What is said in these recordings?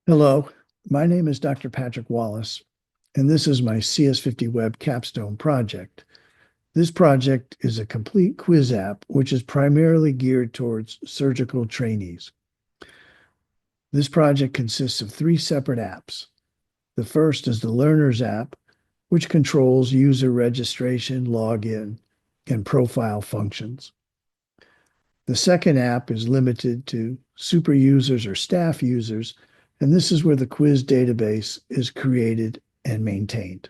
Hello, my name is Dr. Patrick Wallace, and this is my CS50 Web Capstone project. This project is a complete quiz app which is primarily geared towards surgical trainees. This project consists of three separate apps. The first is the Learners app, which controls user registration, login, and profile functions. The second app is limited to super users or staff users, and this is where the quiz database is created and maintained.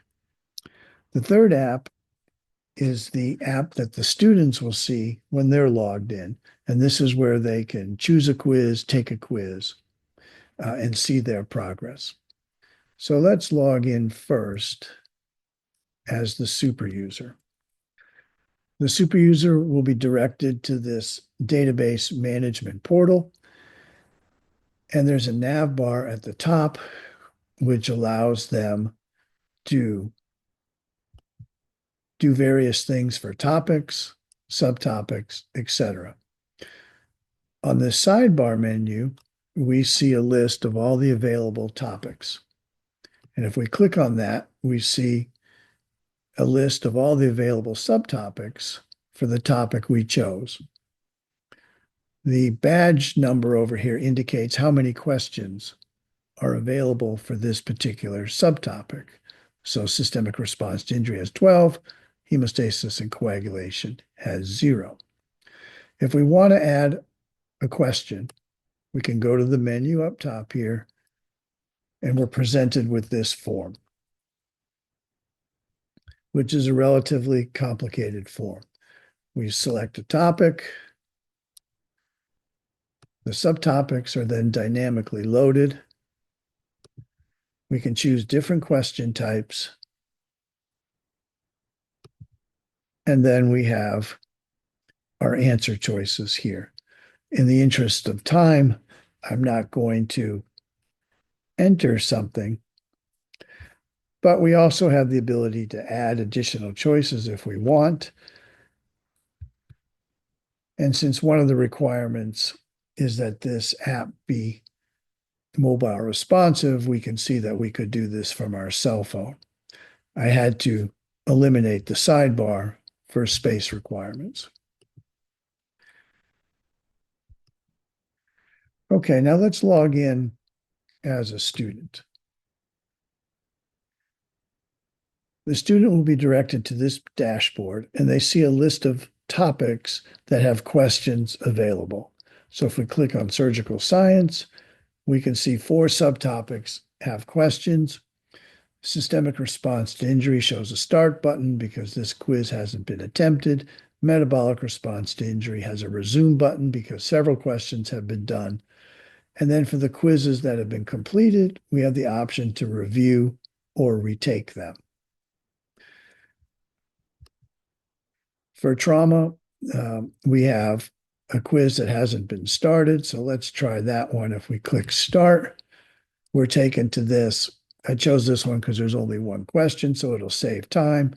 The third app is the app that the students will see when they're logged in, and this is where they can choose a quiz, take a quiz, and see their progress. So let's log in first as the super user. The super user will be directed to this database management portal. And there's a nav bar at the top, which allows them to do various things for topics, subtopics, etc. On the sidebar menu, we see a list of all the available topics. And if we click on that, we see a list of all the available subtopics for the topic we chose. The badge number over here indicates how many questions are available for this particular subtopic. So systemic response to injury has 12, hemostasis and coagulation has 0. If we want to add a question, we can go to the menu up top here, and we're presented with this form, which is a relatively complicated form. We select a topic. The subtopics are then dynamically loaded. We can choose different question types. And then we have our answer choices here. In the interest of time, I'm not going to enter something, but we also have the ability to add additional choices if we want. And since one of the requirements is that this app be mobile responsive, we can see that we could do this from our cell phone. I had to eliminate the sidebar for space requirements. Okay, now let's log in as a student. The student will be directed to this dashboard, and they see a list of topics that have questions available. So if we click on surgical science, we can see 4 subtopics have questions. Systemic response to injury shows a start button because this quiz hasn't been attempted. Metabolic response to injury has a resume button because several questions have been done. And then for the quizzes that have been completed, we have the option to review or retake them. For trauma, we have a quiz that hasn't been started. So let's try that one. If we click start, we're taken to this. I chose this one because there's only one question, so it'll save time.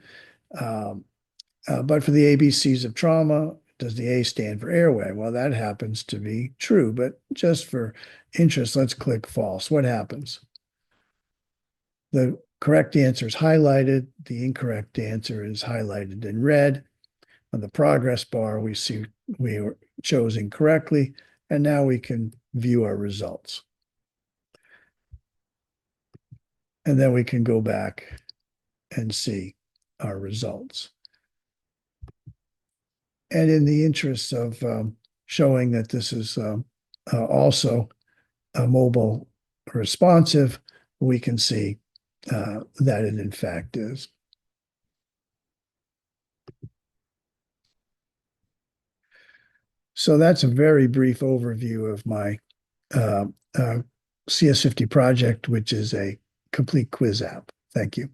But for the ABCs of trauma, does the A stand for airway? Well, that happens to be true, but just for interest, let's click false. What happens? The correct answer is highlighted. The incorrect answer is highlighted in red. On the progress bar, we see we chose incorrectly, and now we can view our results. And then we can go back and see our results. And in the interest of showing that this is also mobile responsive, we can see that it in fact is. So that's a very brief overview of my CS50 project, which is a complete quiz app. Thank you.